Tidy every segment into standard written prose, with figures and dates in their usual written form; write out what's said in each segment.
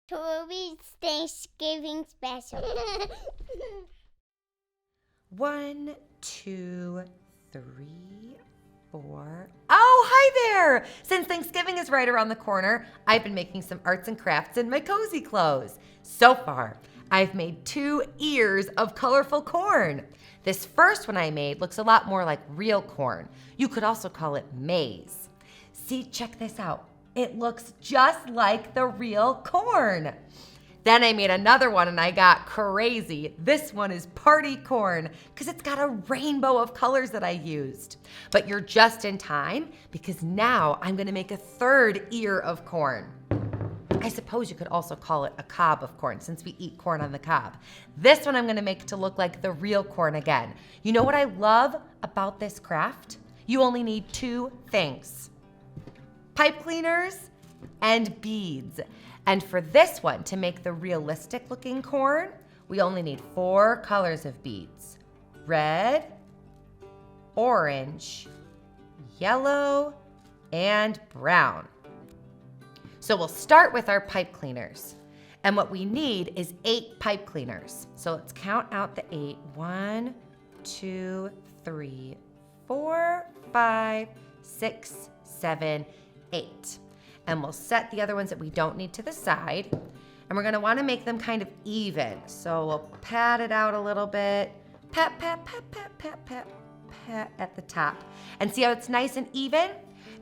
Torbee's Thanksgiving special. 1, 2, 3, 4. Oh, hi there! Since Thanksgiving is right around the corner, I've been making some arts and crafts in my cozy clothes. So far, I've made 2 ears of colorful corn. This first one I made looks a lot more like real corn. You could also call it maize. See, check this out. It looks just like the real corn. Then I made another one and I got crazy. This one is party corn because it's got a rainbow of colors that I used. But you're just in time because now I'm gonna make a 3rd ear of corn. I suppose you could also call it a cob of corn since we eat corn on the cob. This one I'm gonna make to look like the real corn again. You know what I love about this craft? You only need 2 things: pipe cleaners and beads. And for this one, to make the realistic looking corn, we only need 4 colors of beads: red, orange, yellow, and brown. So we'll start with our pipe cleaners. And what we need is 8 pipe cleaners. So let's count out the 8. 1, 2, 3, 4, 5, 6, 7, 8. And we'll set the other ones that we don't need to the side. And we're gonna wanna make them kind of even. So we'll pat it out a little bit. Pat, pat, pat, pat, pat, pat, pat at the top. And see how it's nice and even?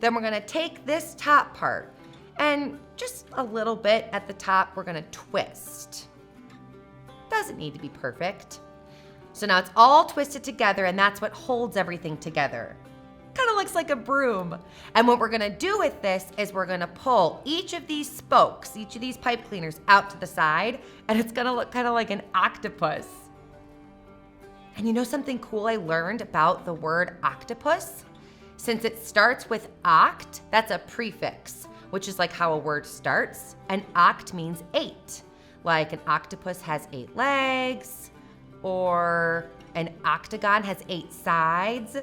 Then we're gonna take this top part and just a little bit at the top, we're gonna twist. Doesn't need to be perfect. So now it's all twisted together and that's what holds everything together. Kind of looks like a broom. And what we're gonna do with this is we're gonna pull each of these spokes, each of these pipe cleaners out to the side, and it's gonna look kind of like an octopus. And you know something cool I learned about the word octopus? Since it starts with oct, that's a prefix, which is like how a word starts, and oct means 8. Like an octopus has 8 legs, or an octagon has 8 sides,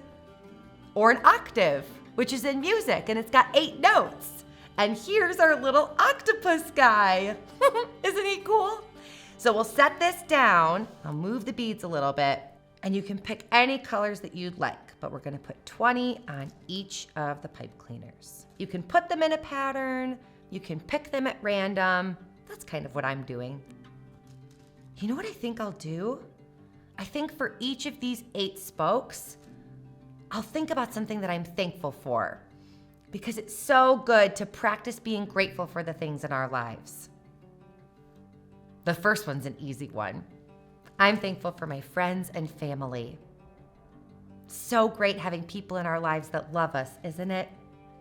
or an octave, which is in music, and it's got 8 notes. And here's our little octopus guy. Isn't he cool? So we'll set this down. I'll move the beads a little bit, and you can pick any colors that you'd like, but we're gonna put 20 on each of the pipe cleaners. You can put them in a pattern, you can pick them at random. That's kind of what I'm doing. You know what I think I'll do? I think for each of these 8 spokes, I'll think about something that I'm thankful for, because it's so good to practice being grateful for the things in our lives. The first one's an easy one. I'm thankful for my friends and family. So great having people in our lives that love us, isn't it?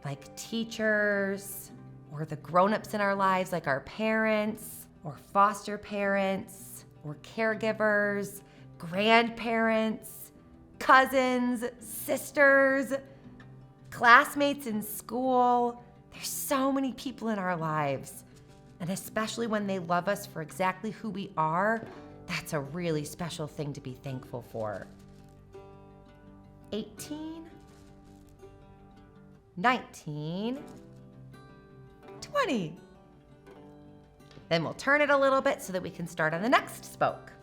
Like teachers, or the grown-ups in our lives like our parents, or foster parents, or caregivers, grandparents, cousins, sisters, classmates in school. There's so many people in our lives. And especially when they love us for exactly who we are, that's a really special thing to be thankful for. 18, 19, 20. Then we'll turn it a little bit so that we can start on the next spoke.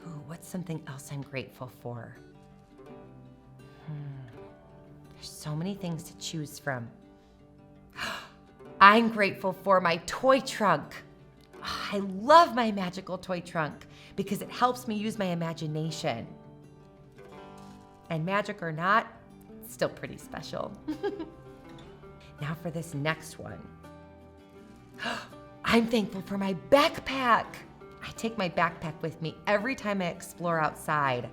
Ooh, what's something else I'm grateful for? There's so many things to choose from. I'm grateful for my toy trunk. I love my magical toy trunk because it helps me use my imagination. And magic or not, it's still pretty special. Now for this next one. I'm thankful for my backpack. I take my backpack with me every time I explore outside,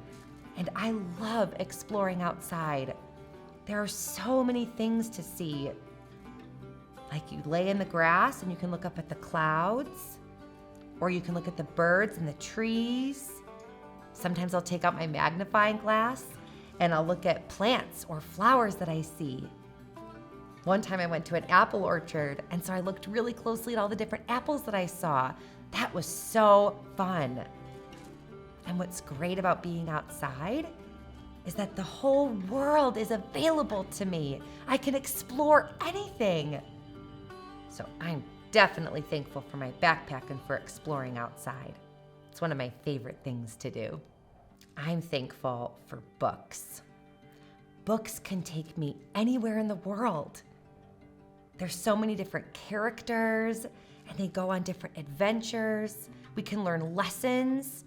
and I love exploring outside. There are so many things to see. Like you lay in the grass and you can look up at the clouds, or you can look at the birds and the trees. Sometimes I'll take out my magnifying glass and I'll look at plants or flowers that I see. One time I went to an apple orchard, and so I looked really closely at all the different apples that I saw. That was so fun. And what's great about being outside is that the whole world is available to me. I can explore anything. So I'm definitely thankful for my backpack and for exploring outside. It's one of my favorite things to do. I'm thankful for books. Books can take me anywhere in the world. There's so many different characters, and they go on different adventures. We can learn lessons.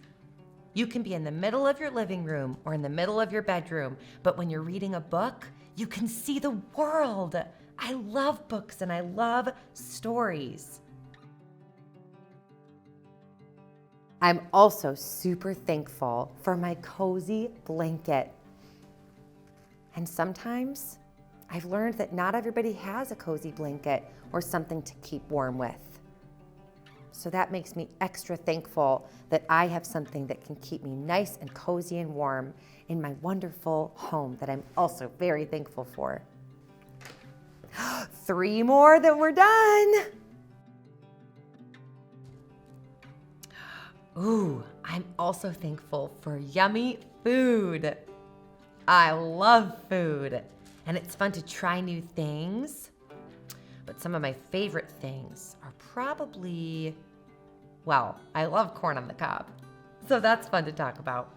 You can be in the middle of your living room or in the middle of your bedroom, but when you're reading a book, you can see the world. I love books and I love stories. I'm also super thankful for my cozy blanket. And sometimes I've learned that not everybody has a cozy blanket or something to keep warm with. So that makes me extra thankful that I have something that can keep me nice and cozy and warm in my wonderful home that I'm also very thankful for. 3 more, then we're done. Ooh, I'm also thankful for yummy food. I love food, and it's fun to try new things. But some of my favorite things are probably, well, I love corn on the cob, so that's fun to talk about.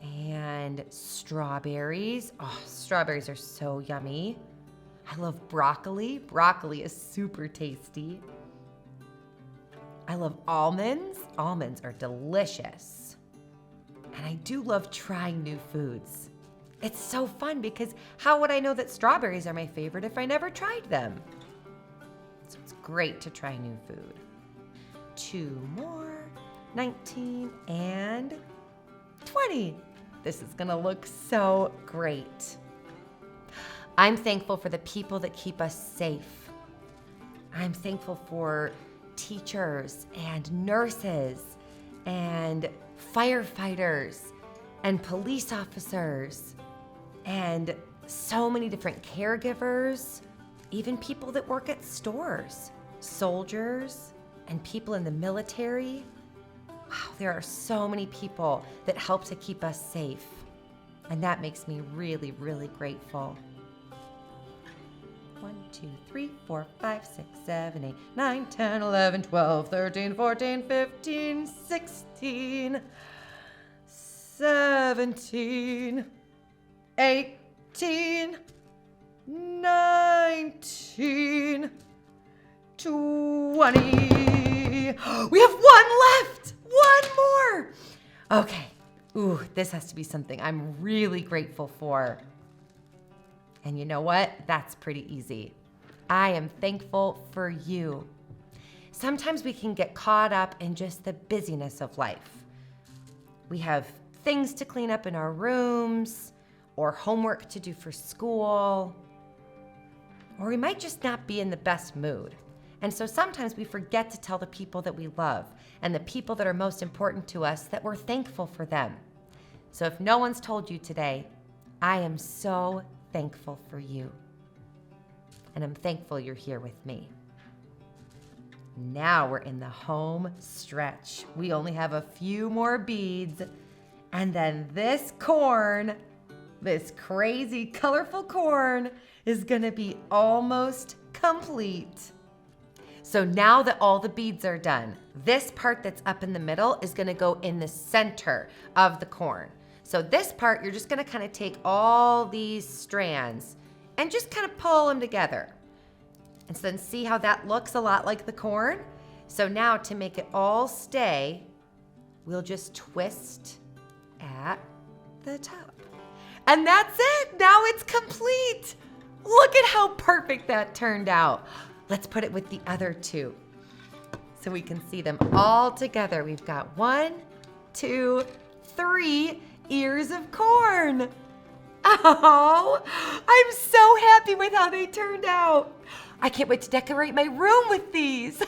And strawberries. Oh, strawberries are so yummy. I love broccoli. Broccoli is super tasty. I love almonds. Almonds are delicious. And I do love trying new foods. It's so fun because how would I know that strawberries are my favorite if I never tried them? So it's great to try new food. 2 more, 19 and 20. This is gonna look so great. I'm thankful for the people that keep us safe. I'm thankful for teachers and nurses and firefighters and police officers and so many different caregivers, even people that work at stores, soldiers and people in the military. Wow, there are so many people that help to keep us safe. And that makes me really, really grateful. 1, 2, 3, 4, 5, 6, 7, 8, 9, 10, 11, 12, 13, 14, 15, 16, 17, 18, 19, 20. We have 1 left. 1 more. Okay. Ooh, this has to be something I'm really grateful for. And you know what? That's pretty easy. I am thankful for you. Sometimes we can get caught up in just the busyness of life. We have things to clean up in our rooms, or homework to do for school, or we might just not be in the best mood. And so sometimes we forget to tell the people that we love and the people that are most important to us that we're thankful for them. So if no one's told you today, I am so thankful for you. And I'm thankful you're here with me. Now we're in the home stretch. We only have a few more beads, and then this corn, this crazy colorful corn, is gonna be almost complete. So now that all the beads are done, this part that's up in the middle is gonna go in the center of the corn. So this part, you're just gonna kind of take all these strands and just kind of pull them together. And so then see how that looks a lot like the corn? So now to make it all stay, we'll just twist at the top. And that's it, now it's complete. Look at how perfect that turned out. Let's put it with the other 2 so we can see them all together. We've got 1, 2, 3 ears of corn. Oh, I'm so happy with how they turned out. I can't wait to decorate my room with these.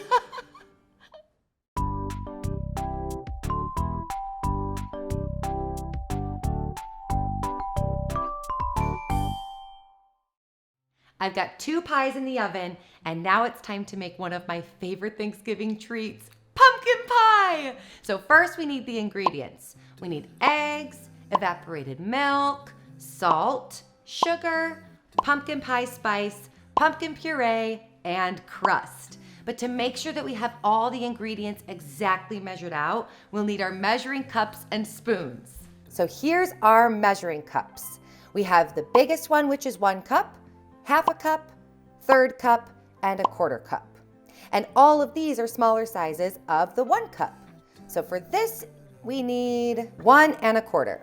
I've got 2 pies in the oven, and now it's time to make one of my favorite Thanksgiving treats, pumpkin pie. So first we need the ingredients. We need eggs, evaporated milk, salt, sugar, pumpkin pie spice, pumpkin puree, and crust. But to make sure that we have all the ingredients exactly measured out, we'll need our measuring cups and spoons. So here's our measuring cups. We have the biggest one, which is 1 cup, half a cup, third cup, and a quarter cup. And all of these are smaller sizes of the 1 cup. So for this, we need 1 1/4.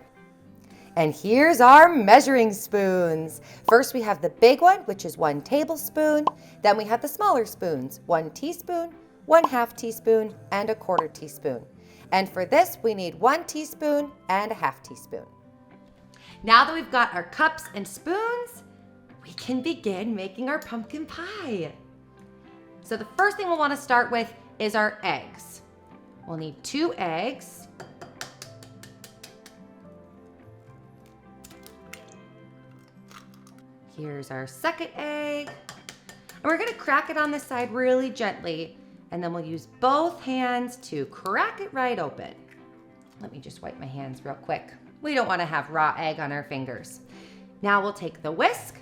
And here's our measuring spoons. First, we have the big one, which is 1 tablespoon. Then we have the smaller spoons, 1 teaspoon, 1/2 teaspoon, and a 1/4 teaspoon. And for this, we need 1 teaspoon and a 1/2 teaspoon. Now that we've got our cups and spoons, we can begin making our pumpkin pie. So the first thing we'll want to start with is our eggs. We'll need 2 eggs. Here's our second egg. And we're gonna crack it on the side really gently, and then we'll use both hands to crack it right open. Let me just wipe my hands real quick. We don't wanna have raw egg on our fingers. Now we'll take the whisk.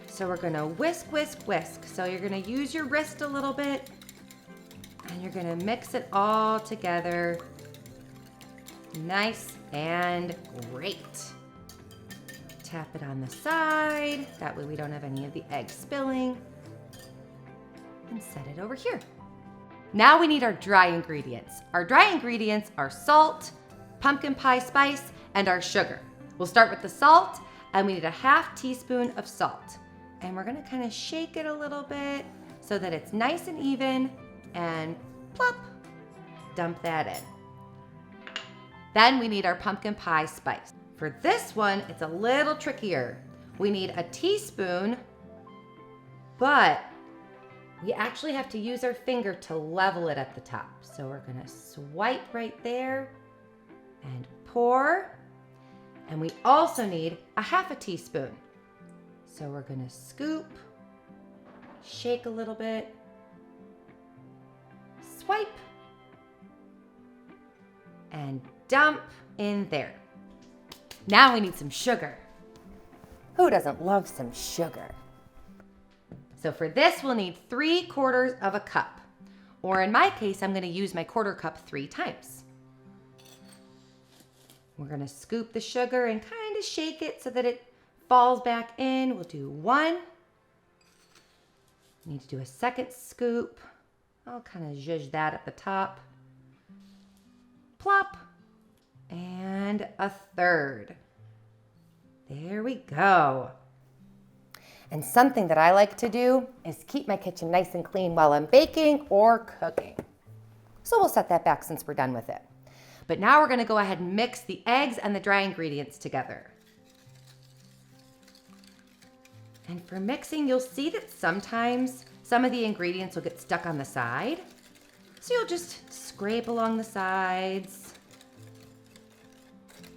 So we're gonna whisk, whisk, whisk. So you're gonna use your wrist a little bit, and you're gonna mix it all together. Nice and great. Tap it on the side. That way we don't have any of the eggs spilling. And set it over here. Now we need our dry ingredients. Our dry ingredients are salt, pumpkin pie spice, and our sugar. We'll start with the salt, and we need a 1/2 teaspoon of salt. And we're gonna kind of shake it a little bit so that it's nice and even, and plop, dump that in. Then we need our pumpkin pie spice. For this one, it's a little trickier. We need a teaspoon, but we actually have to use our finger to level it at the top. So we're gonna swipe right there and pour. And we also need a 1/2 teaspoon. So we're gonna scoop, shake a little bit, swipe, and dump in there. Now we need some sugar. Who doesn't love some sugar? So for this, we'll need 3/4 of a cup. Or in my case, I'm gonna use my 1/4 cup 3 times. We're gonna scoop the sugar and kind of shake it so that it falls back in. We'll do 1. Need to do a second scoop. I'll kind of zhuzh that at the top. Plop. And a 1/3. There we go. And something that I like to do is keep my kitchen nice and clean while I'm baking or cooking. So we'll set that back since we're done with it. But now we're gonna go ahead and mix the eggs and the dry ingredients together. And for mixing, you'll see that sometimes some of the ingredients will get stuck on the side. So you'll just scrape along the sides.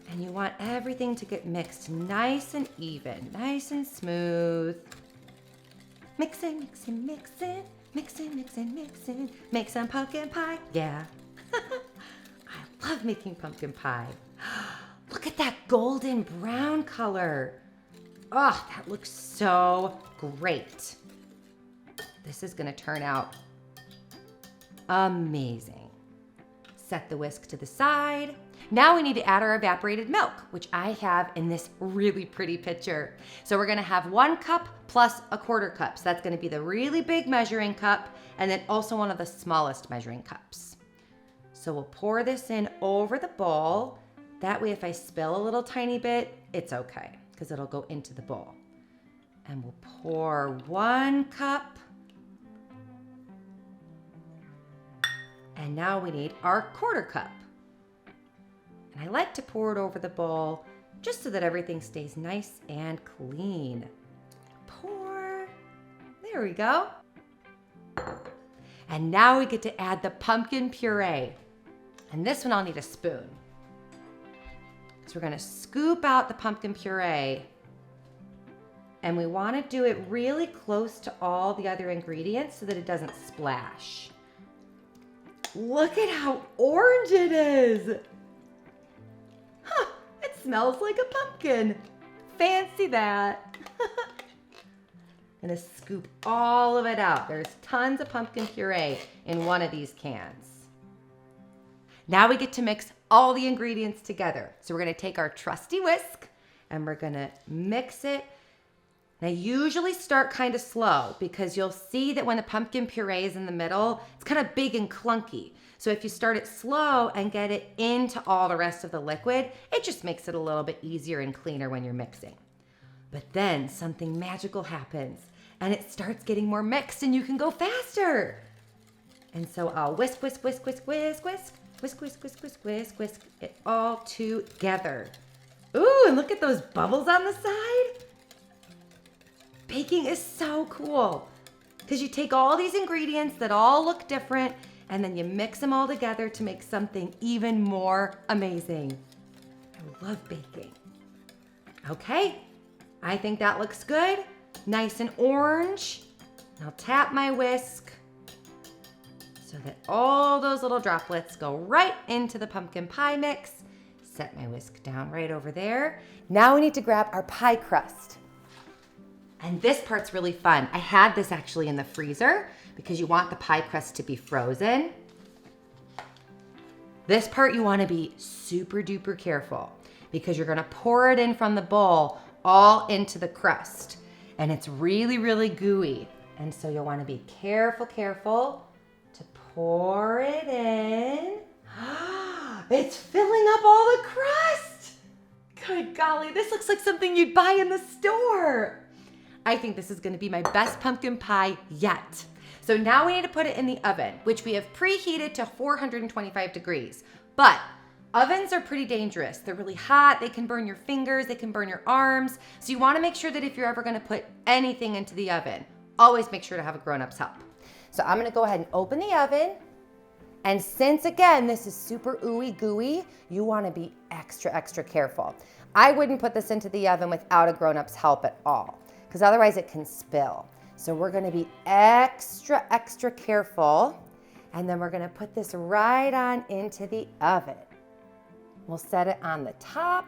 And you want everything to get mixed nice and even, nice and smooth. Mixin', mixin', mixin', mixin', mixin', mixin', make some pumpkin pie, yeah. I love making pumpkin pie. Look at that golden brown color. Oh, that looks so great. This is gonna turn out amazing. Set the whisk to the side. Now we need to add our evaporated milk, which I have in this really pretty pitcher. So we're gonna have 1 cup plus a 1/4 cup. So that's gonna be the really big measuring cup, and then also one of the smallest measuring cups. So we'll pour this in over the bowl. That way if I spill a little tiny bit, it's okay, because it'll go into the bowl. And we'll pour 1 cup. And now we need our 1/4 cup. And I like to pour it over the bowl just so that everything stays nice and clean. Pour. There we go. And now we get to add the pumpkin puree. And this one I'll need a spoon. So we're gonna scoop out the pumpkin puree. And we wanna do it really close to all the other ingredients so that it doesn't splash. Look at how orange it is. Huh, it smells like a pumpkin. Fancy that. I'm gonna scoop all of it out. There's tons of pumpkin puree in one of these cans. Now we get to mix all the ingredients together. So we're gonna take our trusty whisk and we're gonna mix it. And I usually start kind of slow because you'll see that when the pumpkin puree is in the middle, it's kind of big and clunky. So if you start it slow and get it into all the rest of the liquid, it just makes it a little bit easier and cleaner when you're mixing. But then something magical happens and it starts getting more mixed and you can go faster. And so I'll whisk, whisk, whisk, whisk, whisk, whisk, whisk, whisk, whisk, whisk, whisk, whisk it all together. Ooh, and look at those bubbles on the side. Baking is so cool because you take all these ingredients that all look different and then you mix them all together to make something even more amazing. I love baking. Okay, I think that looks good. Nice and orange. I'll tap my whisk so that all those little droplets go right into the pumpkin pie mix. Set my whisk down right over there. Now we need to grab our pie crust. And this part's really fun. I had this actually in the freezer because you want the pie crust to be frozen. This part you want to be super duper careful because you're going to pour it in from the bowl all into the crust. And it's really, really gooey. And so you'll want to be careful to pour it in. It's filling up all the crust. Good golly, this looks like something you'd buy in the store. I think this is going to be my best pumpkin pie yet. So now we need to put it in the oven, which we have preheated to 425 degrees. But ovens are pretty dangerous. They're really hot. They can burn your fingers. They can burn your arms. So you want to make sure that if you're ever going to put anything into the oven, always make sure to have a grown-up's help. So I'm going to go ahead and open the oven. And since, again, this is super ooey gooey, you want to be extra, extra careful. I wouldn't put this into the oven without a grown-up's help at all, because otherwise it can spill. So we're gonna be extra, extra careful. And then we're gonna put this right on into the oven. We'll set it on the top.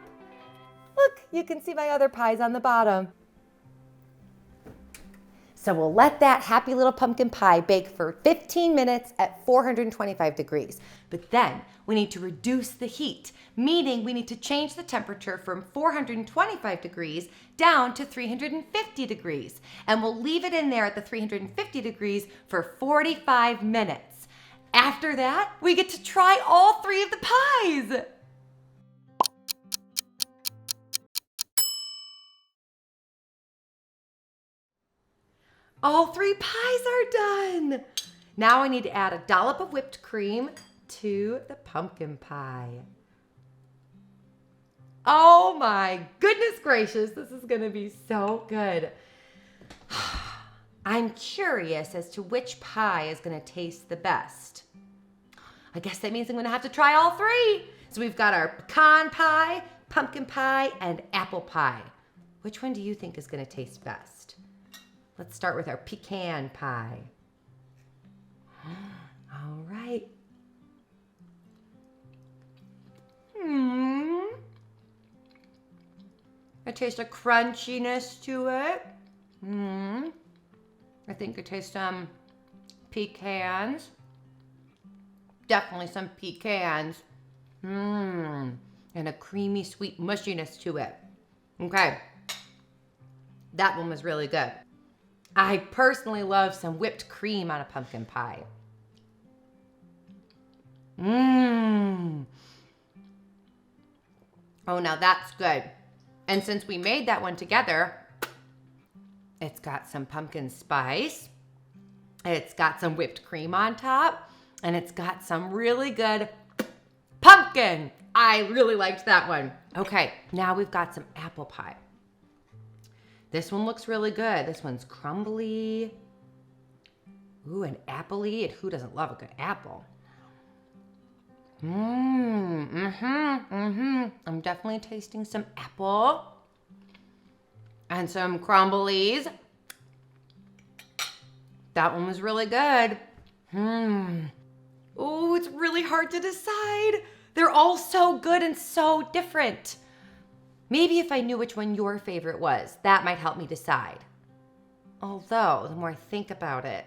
Look, you can see my other pies on the bottom. So we'll let that happy little pumpkin pie bake for 15 minutes at 425 degrees. But then we need to reduce the heat, meaning we need to change the temperature from 425 degrees down to 350 degrees. And we'll leave it in there at the 350 degrees for 45 minutes. After that, we get to try all three of the pies. All three pies are done. Now I need to add a dollop of whipped cream to the pumpkin pie. Oh my goodness gracious, this is gonna be so good. I'm curious as to which pie is gonna taste the best. I guess that means I'm gonna have to try all three. So we've got our pecan pie, pumpkin pie, and apple pie. Which one do you think is gonna taste best? Let's start with our pecan pie. All right. I taste a crunchiness to it. I think I taste some pecans. Definitely some pecans. And a creamy, sweet mushiness to it. Okay. That one was really good. I personally love some whipped cream on a pumpkin pie. Oh, now that's good. And since we made that one together, it's got some pumpkin spice. It's got some whipped cream on top. And it's got some really good pumpkin. I really liked that one. Okay, now we've got some apple pie. This one looks really good. This one's crumbly. Ooh, and appley. Who doesn't love a good apple? I'm definitely tasting some apple and some crumblies. That one was really good. Oh, it's really hard to decide. They're all so good and so different. Maybe if I knew which one your favorite was, that might help me decide. Although, the more I think about it,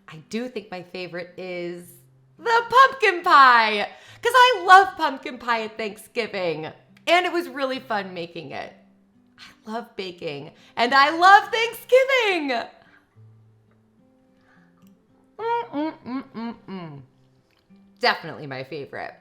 I do think my favorite is the pumpkin pie, because I love pumpkin pie at Thanksgiving, and it was really fun making it. I love baking, and I love Thanksgiving. Definitely my favorite.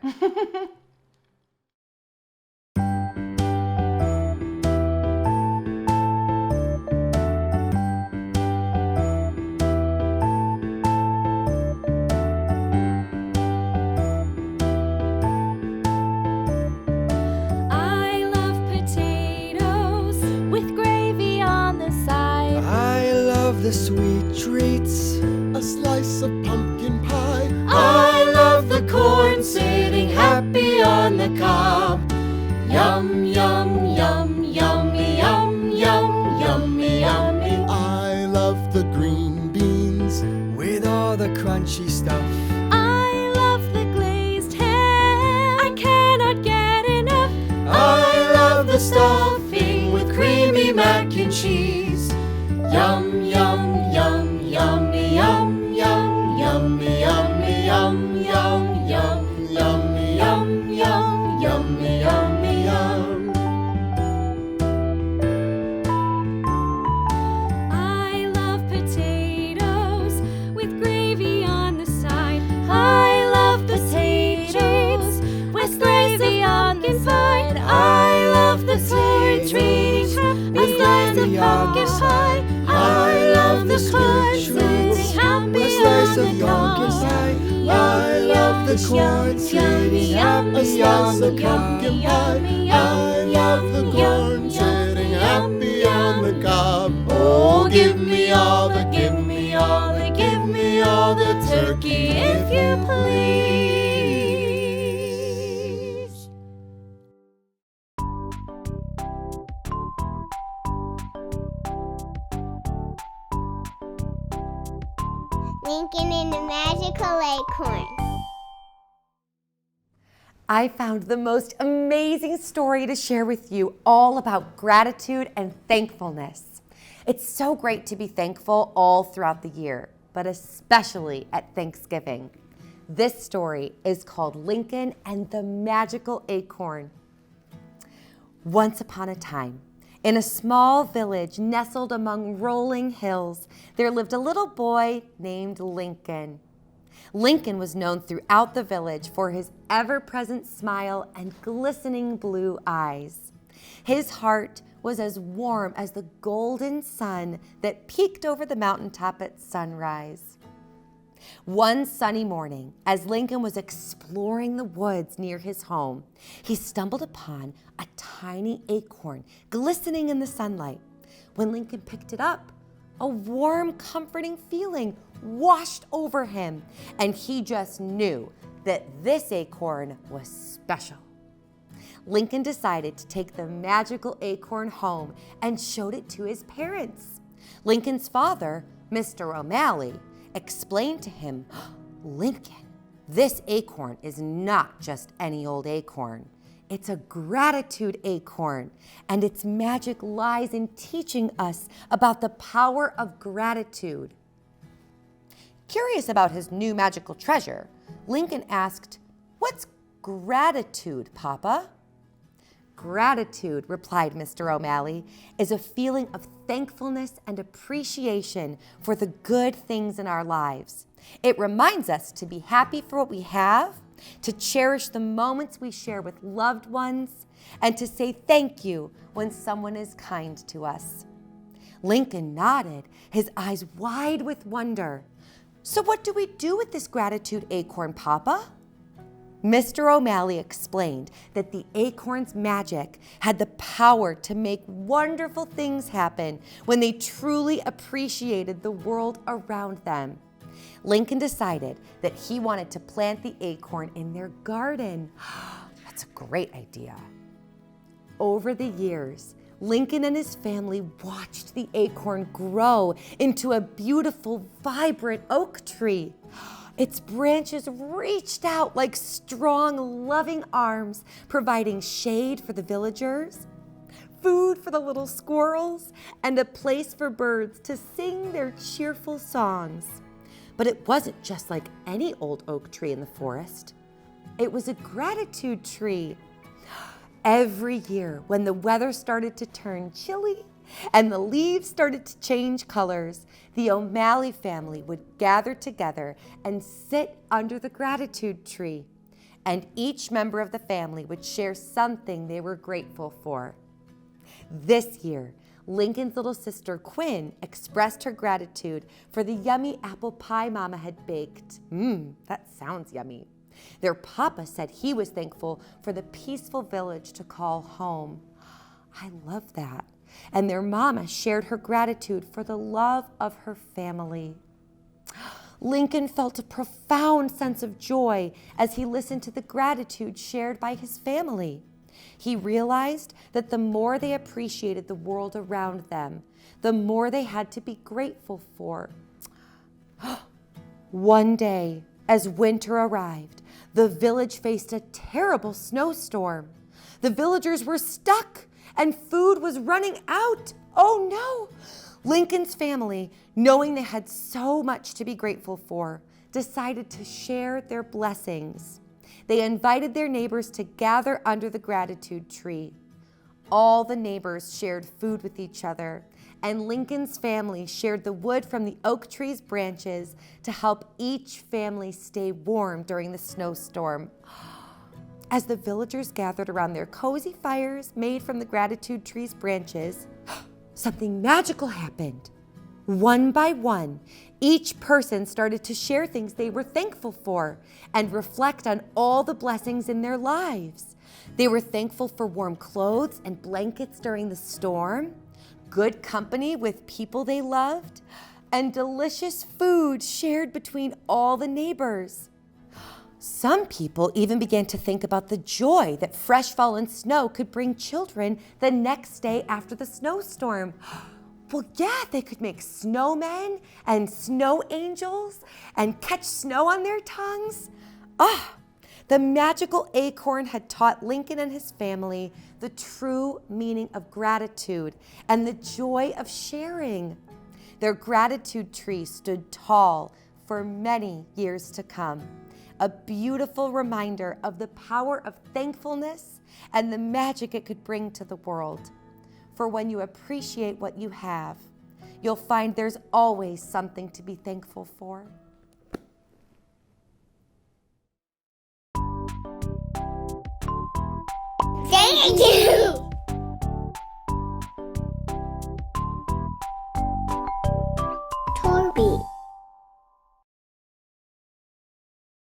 I love potatoes with gravy on the side. I love the sweet treats, a slice of pumpkin pie. I love the corn sitting happy on the cob. Yum, yum, yum, yummy, yum, yum, yummy, yummy. I love the green beans with all the crunchy stuff. I love the glazed ham. I cannot get enough. I love the Stuffing with creamy mac and cheese. Yum, yum, yum, yummy, yum, yum, yummy, yummy, yum, yum, yum, yummy, yum, yum, yummy, yummy, yum. I love potatoes with gravy on the side. I love potatoes with gravy on the side. I love the corn treats, a slice of pumpkin pie. I love the corn treats, happy a slice on of the pumpkin cob. pie. I love the corn treats, a slice of pumpkin pie. I love the corn sitting happy on the cob. Oh, give me all the, give me all the, give me all the turkey, if you please. Lincoln and the Magical Acorn. I found the most amazing story to share with you all about gratitude and thankfulness. It's so great to be thankful all throughout the year, but especially at Thanksgiving. This story is called Lincoln and the Magical Acorn. Once upon a time, in a small village nestled among rolling hills, there lived a little boy named Lincoln. Lincoln was known throughout the village for his ever-present smile and glistening blue eyes. His heart was as warm as the golden sun that peeked over the mountaintop at sunrise. One sunny morning, as Lincoln was exploring the woods near his home, he stumbled upon a tiny acorn glistening in the sunlight. When Lincoln picked it up, a warm, comforting feeling washed over him, and he just knew that this acorn was special. Lincoln decided to take the magical acorn home and showed it to his parents. Lincoln's father, Mr. O'Malley, explained to him, "Lincoln, this acorn is not just any old acorn. It's a gratitude acorn, and its magic lies in teaching us about the power of gratitude." Curious about his new magical treasure, Lincoln asked, "What's gratitude, Papa?" "Gratitude," replied Mr. O'Malley, "is a feeling of thankfulness and appreciation for the good things in our lives. It reminds us to be happy for what we have, to cherish the moments we share with loved ones, and to say thank you when someone is kind to us." Lincoln nodded, his eyes wide with wonder. "So what do we do with this gratitude acorn, Papa?" Mr. O'Malley explained that the acorn's magic had the power to make wonderful things happen when they truly appreciated the world around them. Lincoln decided that he wanted to plant the acorn in their garden. That's a great idea. Over the years, Lincoln and his family watched the acorn grow into a beautiful, vibrant oak tree. Its branches reached out like strong, loving arms, providing shade for the villagers, food for the little squirrels, and a place for birds to sing their cheerful songs. But it wasn't just like any old oak tree in the forest. It was a gratitude tree. Every year, when the weather started to turn chilly and the leaves started to change colors, the O'Malley family would gather together and sit under the gratitude tree. And each member of the family would share something they were grateful for. This year, Lincoln's little sister Quinn expressed her gratitude for the yummy apple pie Mama had baked. That sounds yummy. Their papa said he was thankful for the peaceful village to call home. I love that. And their mama shared her gratitude for the love of her family. Lincoln felt a profound sense of joy as he listened to the gratitude shared by his family. He realized that the more they appreciated the world around them, the more they had to be grateful for. One day, as winter arrived, the village faced a terrible snowstorm. The villagers were stuck and food was running out. Oh no! Lincoln's family, knowing they had so much to be grateful for, decided to share their blessings. They invited their neighbors to gather under the gratitude tree. All the neighbors shared food with each other, and Lincoln's family shared the wood from the oak tree's branches to help each family stay warm during the snowstorm. As the villagers gathered around their cozy fires made from the gratitude tree's branches, something magical happened. One by one, each person started to share things they were thankful for and reflect on all the blessings in their lives. They were thankful for warm clothes and blankets during the storm, good company with people they loved, and delicious food shared between all the neighbors. Some people even began to think about the joy that fresh fallen snow could bring children the next day after the snowstorm. Well, yeah, they could make snowmen and snow angels and catch snow on their tongues. The magical Acorn had taught Lincoln and his family the true meaning of gratitude and the joy of sharing. Their gratitude tree stood tall for many years to come, a beautiful reminder of the power of thankfulness and the magic it could bring to the world. For when you appreciate what you have, you'll find there's always something to be thankful for. Thank you.